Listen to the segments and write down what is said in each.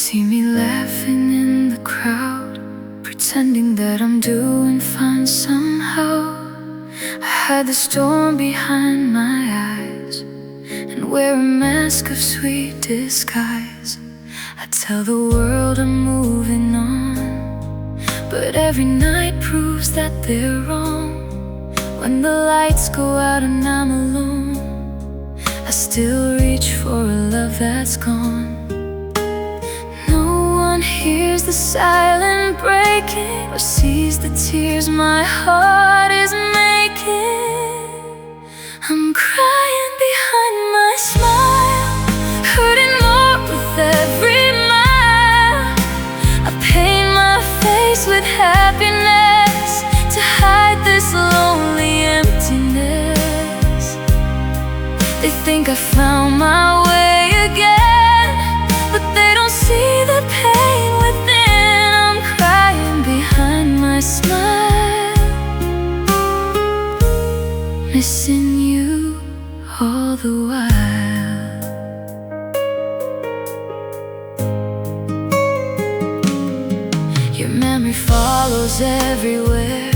See me laughing in the crowd, pretending that I'm doing fine somehow. I hide the storm behind my eyes and wear a mask of sweet disguise. I tell the world I'm moving on, but every night proves that they're wrong. When the lights go out and I'm alone, I still reach for a love that's gone. No one hears the silent breaking or sees the tears my heart is making. I'm crying behind my smile, hurting more with every mile. I paint my face with happiness to hide this lonely emptiness. They think I found my way again, but they don't see the pain within. I'm crying behind my smile, missing you all the while. Your memory follows everywhere,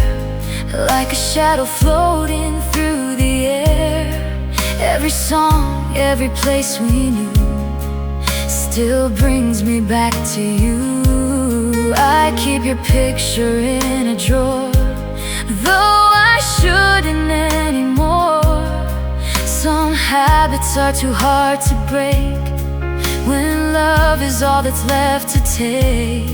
like a shadow floating through the air. Every song, every place we knew still brings me back to you. I keep your picture in a drawer, though I shouldn't anymore. Some habits are too hard to break when love is all that's left to take.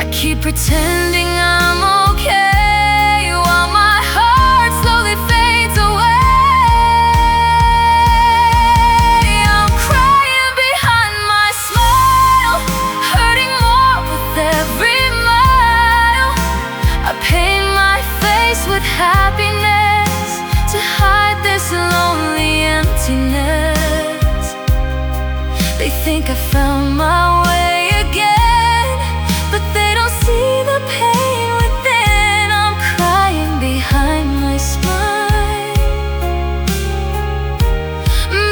I keep pretending I'm okay while my heart slowly fades away. I'm crying behind my smile, hurting more with every mile. I paint my face with happiness to hide this lonely emptiness. They think I found my way again, but they don't see the pain within. I'm crying behind my smile,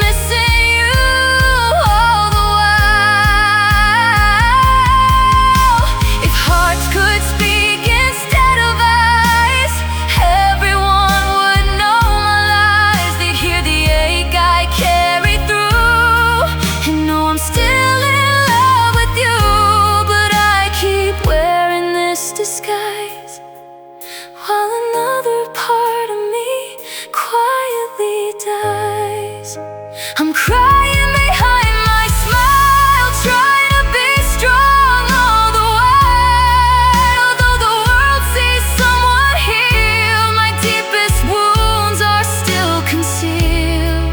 missing you all the while. If hearts could speak instead of eyes, everyone would know my lies. They'd hear the ache I carry through and know I'm still in love with you. But I keep wearing this disguise while another part of me quietly dies. I'm crying behind my smile, trying to be strong all the while. Though the world sees someone heal, my deepest wounds are still concealed.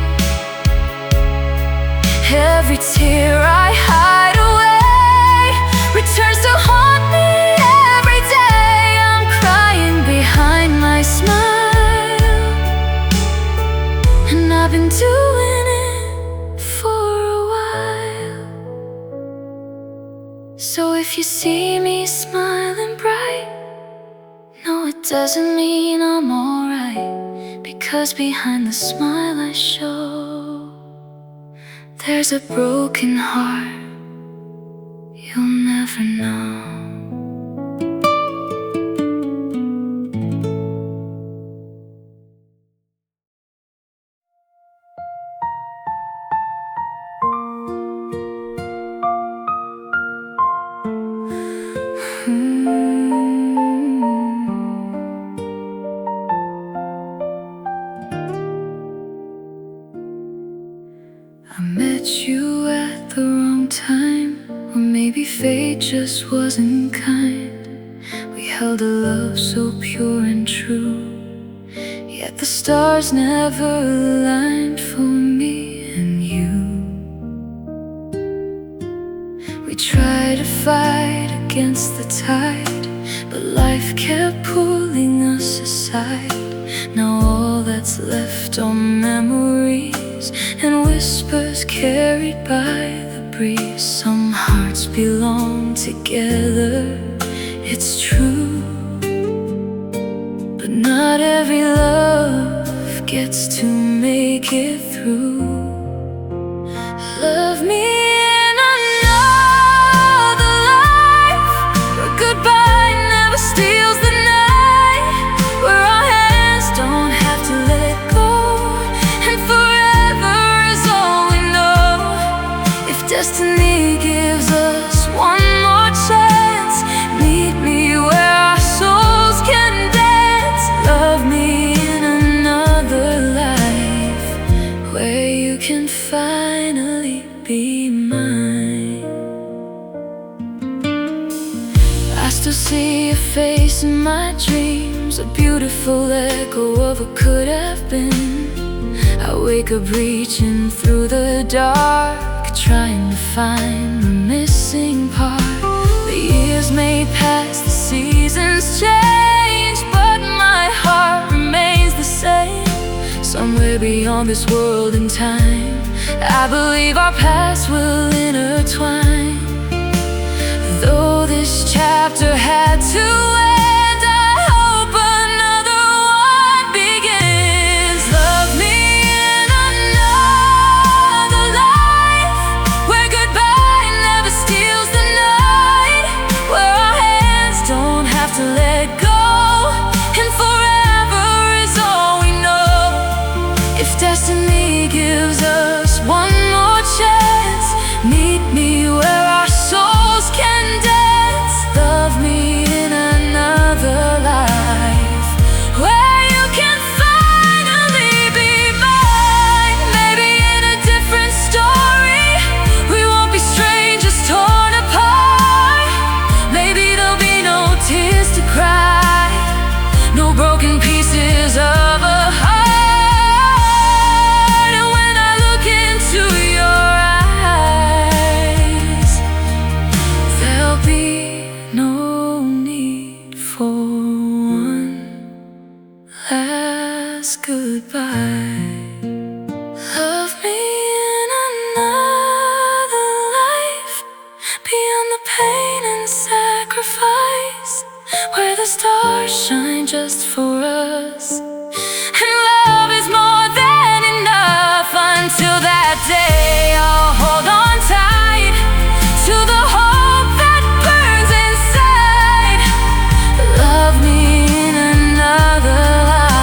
Every tear I hide away returns to haunt me every day. I'm crying behind my smile, and I've been doing it for a while. So if you see me smiling bright, no, it doesn't mean I'm alright, because behind the smile I show, there's a broken heart you'll never know. I met you at the wrong time, or maybe fate just wasn't kind. We held a love so pure and true, yet the stars never aligned for me and you. We tried to fight against the tide, but life kept pulling us aside. Now all that's left are memories and whispers carried by the breeze. Some hearts belong together, it's true, but not every love gets to make it through. Love me in another destiny gives us one more chance. Meet me where our souls can dance. Love me in another life, where you can finally be mine. I still see your face in my dreams, a beautiful echo of what could have been. I wake up reaching through the dark, trying to find the missing part. The years may pass, the seasons change, but my heart remains the same. Somewhere beyond this world and time, I believe our paths will intertwine. Though this chapter had to end, I hope another one begins. Love me in another life, where goodbye never steals the night, where our hands don't have to let go, and forever is all we know. If destiny gives us one more chance, meet me where our souls can dance. Love me in another life, where you can finally be mine. Maybe in a different story, we won't be strangers torn apart. Maybe there'll be no tears to cry, no broken pieces of a heart. And when I look into your eyes, there'll be no need for one last goodbye. Love me in another life, beyond the pain and sacrifice, where the stars shine just for us, and love is more than enough. Until that day, I'll hold on tight to the hope that burns inside. Love me in another life,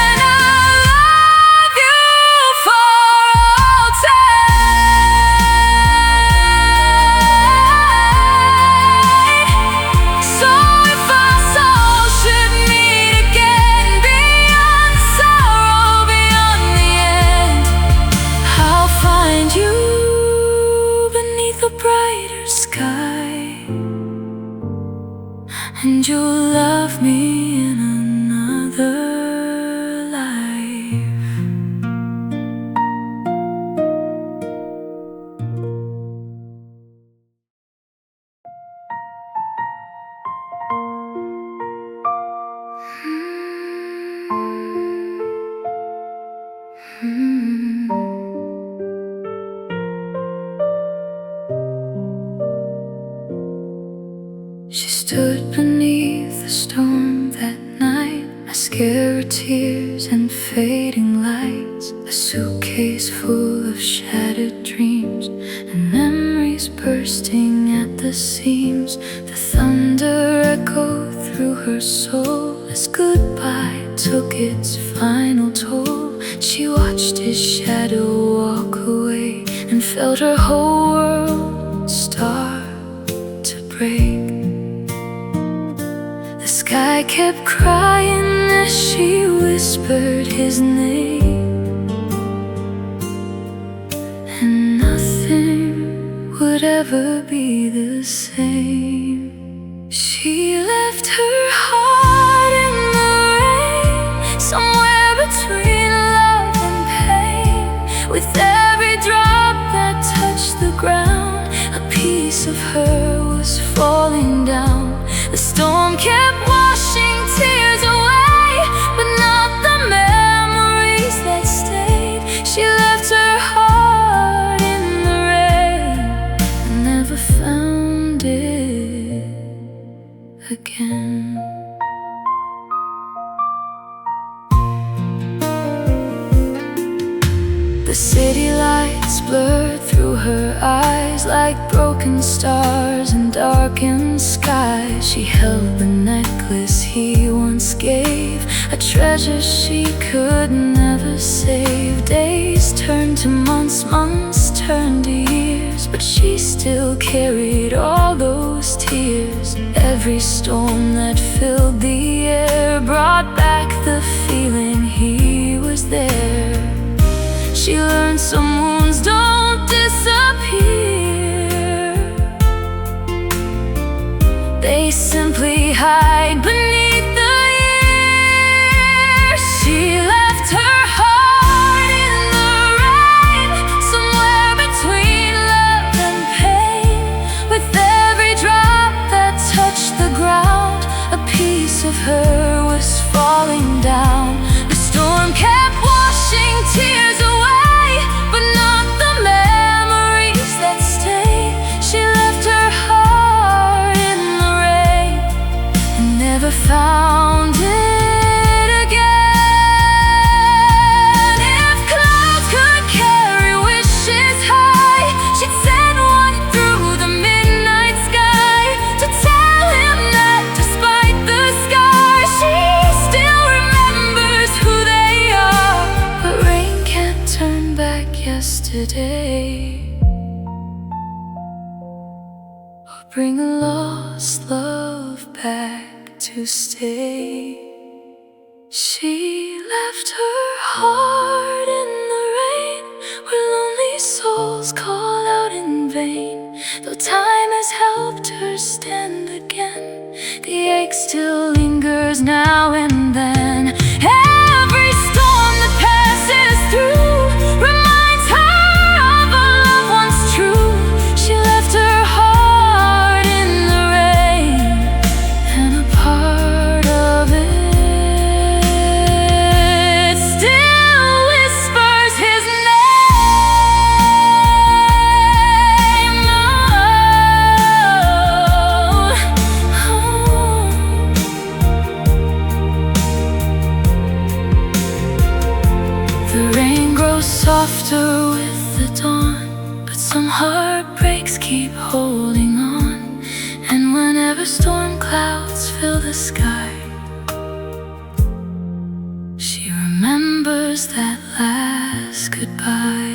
and I'll love you for all time. So if our souls should meet again, beyond sorrow, beyond the end, I'll find you beneath a brighter sky, and you'll love me in another life. She stood beneath the storm that night, mascara, tears, and fading lights. A suitcase full of shattered dreams, and memories bursting at the seams. The thunder echoed through her soul as goodbye took its final toll. She watched his shadow walk away and felt her whole world start to break. The sky kept crying as she whispered his name, and nothing would ever be the same. She left her heart in the rain, somewhere between love and pain. With every drop that touched the ground, a piece of her was falling down. The storm kept washing tears away, but not the memories that stayed. She left her heart in the rain and never found it again. The city lights blurred through her eyes like broken stars in darkened skies. She held the necklace he once gave, a treasure she could never save. Days turned to months, months turned to years, but she still carried all those tears. Every storm that filled the air brought back the feeling he was there. She learned some wounds don't disappear, they simply hide beneath the years. She left her heart in the rain, somewhere between love and pain. With every drop that touched the ground, a piece of her was falling down. The storm kept washing tears away, but not the memories that stay. She left her heart in the rain and never found it again. If clouds could carry wishes high, she'd send one through the midnight sky to tell him that despite the scars, she still remembers who they are. But rain can't turn back yesterday or bring a lost love back to stay. She left her heart in the rain, where lonely souls call out in vain. Though time has helped her stand again, the ache still lingers now and then. Every storm that passes through reminds her of a love once true. She left her heart in the rain, and a part of it still whispers his name. The rain grows softer with the dawn, but some heartbreaks keep holding on. And whenever storm clouds fill the sky, she remembers that last goodbye.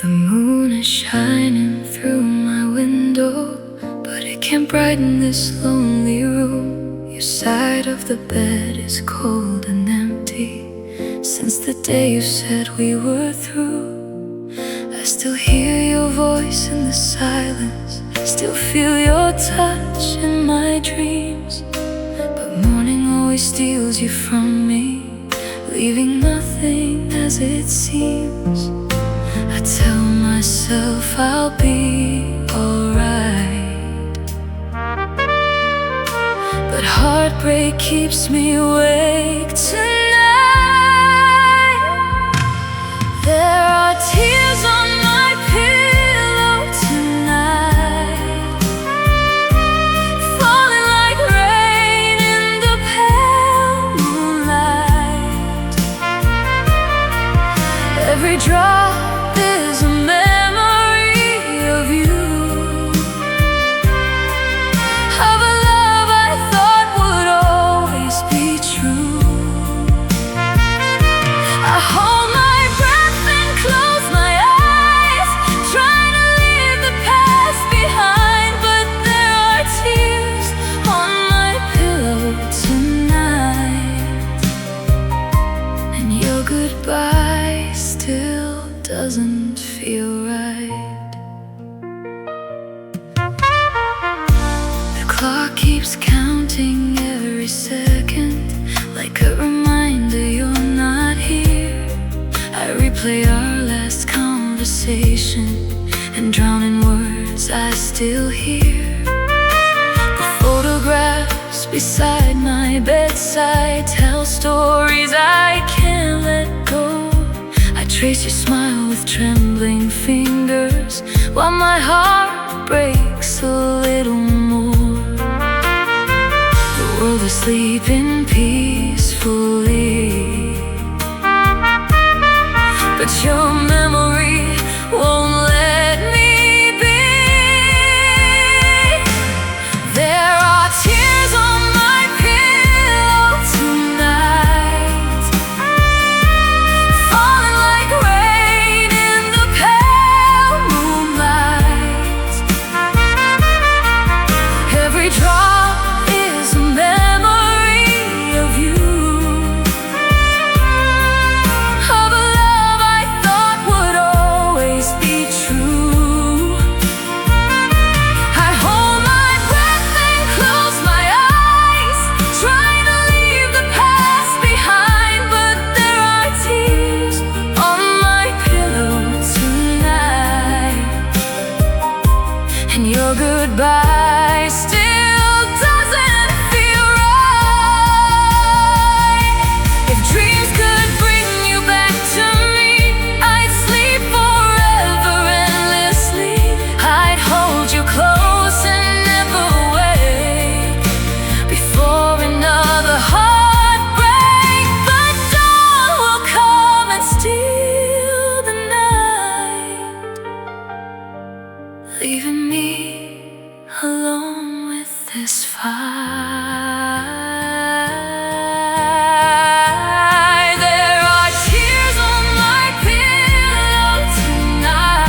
The moon is shining through my window, but it can't brighten this lonely room. Your side of the bed is cold and empty since the day you said we were through. I still hear your voice in the silence, still feel your touch in my dreams. But morning always steals you from me, leaving nothing as it seems. I tell myself I'll be alright, but heartbreak keeps me awake tonight. There are tears on my pillow tonight, falling like rain in the pale moonlight. Every drop is a memory of you, of a love I thought would always be true. I hold my breath and close my eyes, trying to leave the past behind. But there are tears on my pillow tonight, and your goodbye still doesn't feel right. The clock keeps counting every second, like a reminder you're not here. I replay our last conversation and drown in words I still hear. beside my bedside, tell stories I can't let go. I trace your smile with trembling fingers, while my heart breaks a little more. The world is sleeping peacefully, but your memory won't let me be. There are tears on my pillow tonight, falling like rain in the pale moonlight. Every drop is a memory of you, of a love I thought would always be true. I hold my breath and close my eyes, trying to leave the past behind, but there are tears on my pillow tonight, and your goodbye still doesn't feel right. If dreams could bring you back to me, I'd sleep forever endlessly. I'd hold you close and never wake before another heartbreak. But dawn will come and steal the night, leaving me alone with this fire. There are tears on my pillow tonight,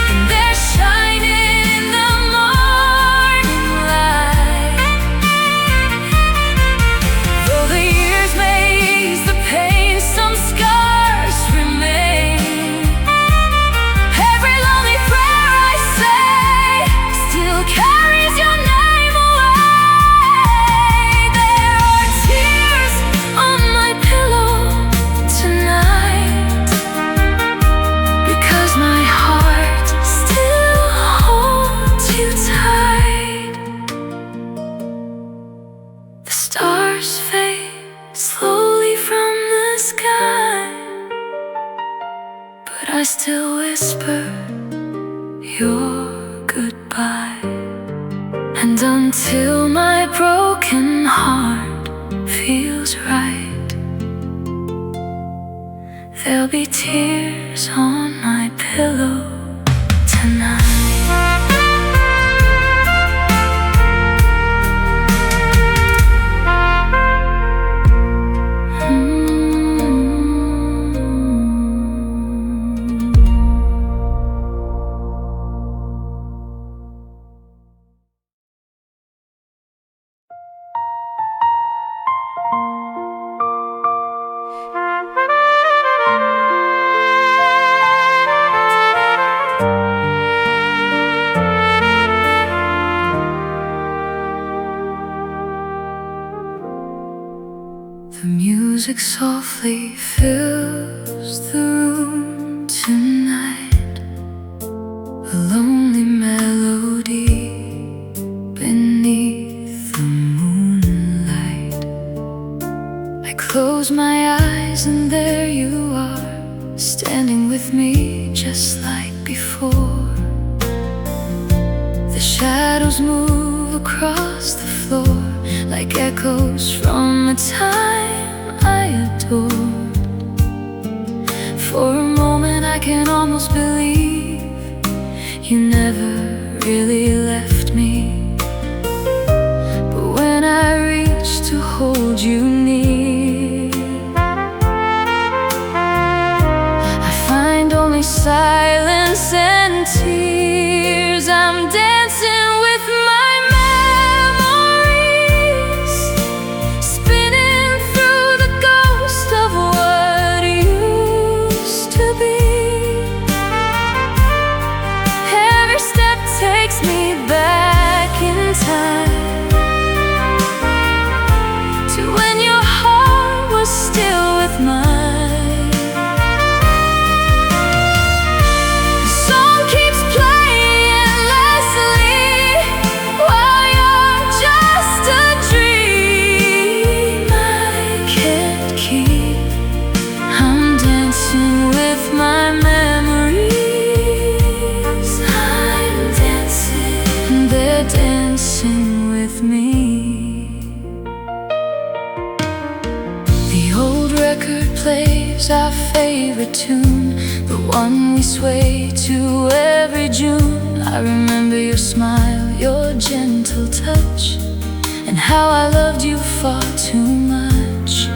and they're shining in the morning light. Though the years may ease the pain, some scars remain. Every lonely prayer I say still carries your name away. There are tears on my pillow tonight, because my heart still holds you tight. The stars fade slowly from the sky, but I still whisper your goodbye. And until my broken heart feels right, there'll be tears on my pillow tonight. The music softly fills the room tonight, a lonely melody beneath the moonlight. I close my eyes and there you are, standing with me just like before. The shadows move across the floor like echoes from a time I adored. For a moment I can almost believe you never really left me. But when I reach to hold you near, I find only silence and tears. I'm dancing with my memories, spinning through the ghost of what used to be. Every step takes me back in time to when your heart was still with mine. dancing with me. The old record plays our favorite tune, the one we sway to every June. I remember your smile, your gentle touch, and how I loved you far too much.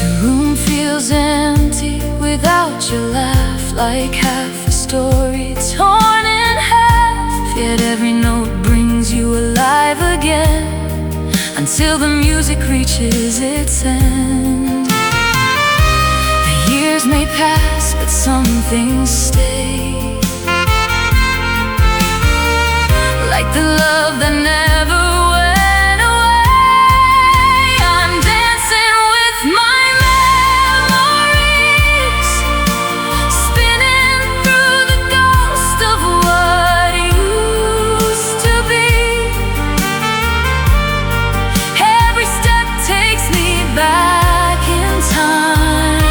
The room feels empty without your laugh, like half a story torn in half. Yet every note brings you alive again, until the music reaches its end. The years may pass, but some things stay, like the love that never went away. I'm dancing with my memories, spinning through the ghost of what used to be. Every step takes me back in time,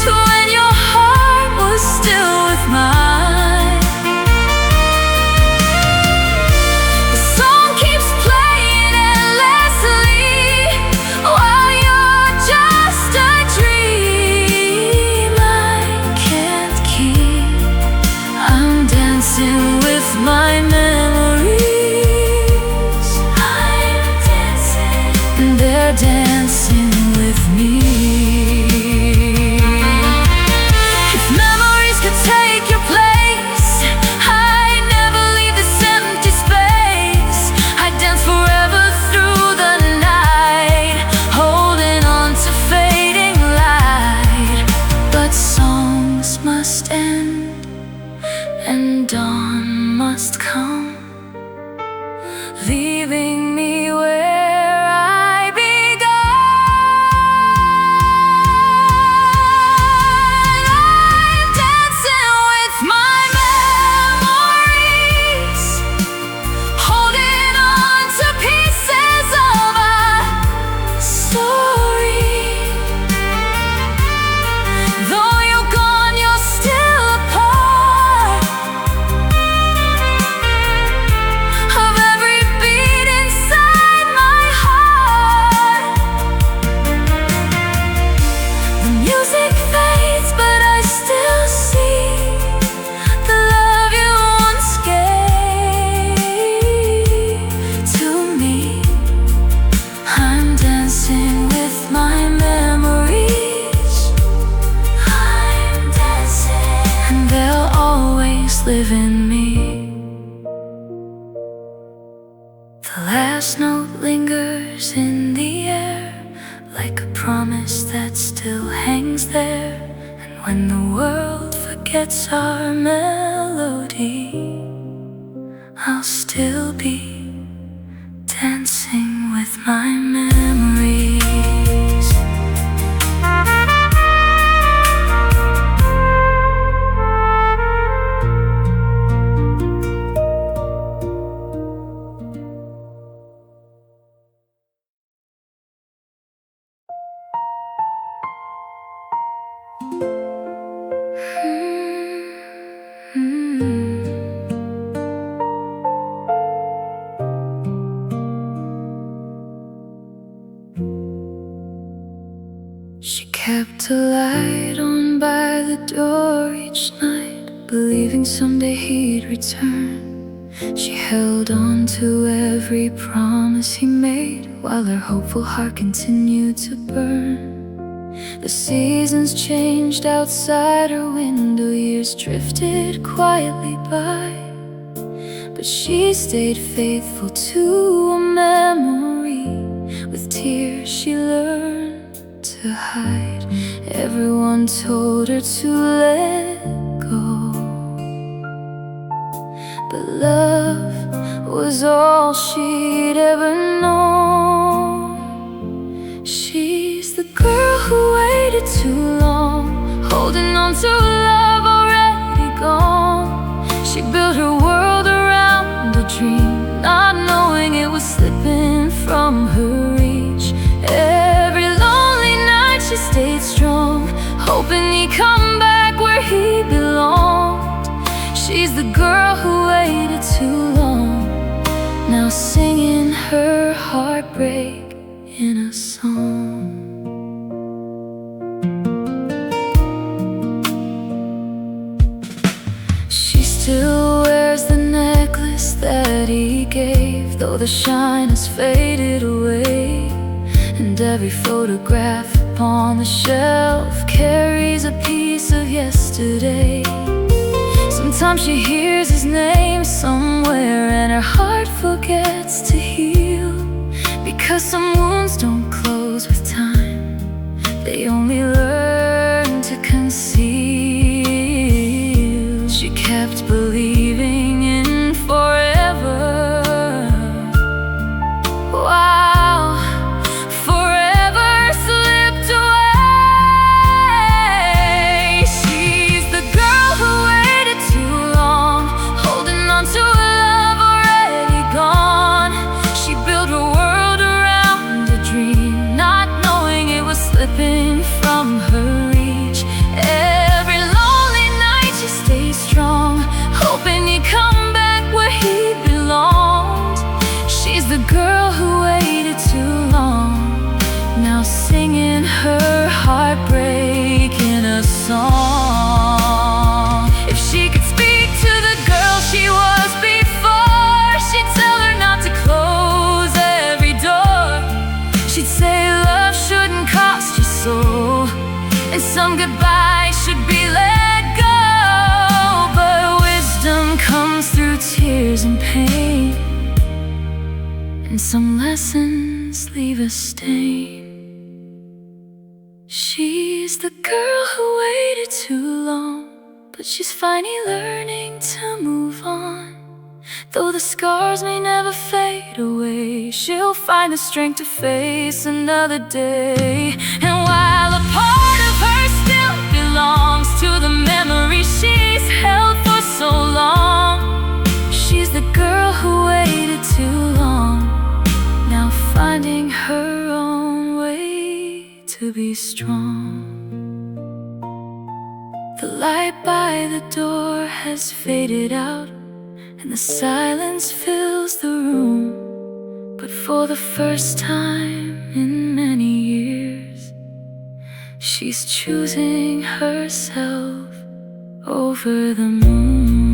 to when your heart was still with mine. The song keeps playing endlessly, while you're just a dream I can't keep. I'm dancing with my memories. I'm dancing, and they're dancing with me. If memories could take your place, I'd never leave this empty space. I'd dance forever through the night, holding on to fading light. But songs must end, and dawn must come, leaving me where I began. I'm dancing with my memories, holding on to pieces of a story. Though you're gone, you're still a part of every beat inside my heart. The music fades, but I still see the love you once gave to me. I'm dancing with my memories. I'm dancing, and they'll always live in me. The last note lingers in the air, like a promise that still hangs there. And when the world forgets our melody, I'll still be dancing with my memories. She kept a light on by the door each night, believing someday he'd return. She held on to every promise he made, while her hopeful heart continued to burn. The seasons changed outside her window, years drifted quietly by, but she stayed faithful to a memory. With tears she learned to hide, everyone told her to let go, but love was all she'd ever known. She's the girl who waited too long, holding on to love already gone. She built her world around a dream, not knowing it was slipping from her reach. Every lonely night she stayed strong, hoping he'd come back where he belonged. She's the the girl who waited too long, now singing her heartbreak in a song. She still wears the necklace that he gave, though the shine has faded away. And every photograph upon the shelf carries a piece of yesterday. Sometimes she hears his name somewhere and her heart forgets to heal, because some wounds don't close with time, they only learn to conceal. She kept believing in forever. Wow, forever slipped away. She's the girl who waited too long, holding on to a love already gone. She built her world around a dream, not knowing it was slipping from her reach. Every lonely night she stayed strong, hoping he'd come back where he belonged. She's the girl who waited too long, now singing her heartbreak in a song. If she could speak to the girl she was before, she'd tell her not to close every door. She'd say love shouldn't cost your soul, and some goodbye should be let go. But wisdom comes through tears and pain, and some lessons leave a stain. She's the girl who waited too long, but she's finally learning to move on. Though the scars may never fade away, she'll find the strength to face another day. And while a part of her still belongs to the memory she's held for so long, she's the girl who waited too long, now finding her own way to be strong. The light by the door has faded out, and the silence fills the room. But for the first time in many years, she's choosing herself over the moon.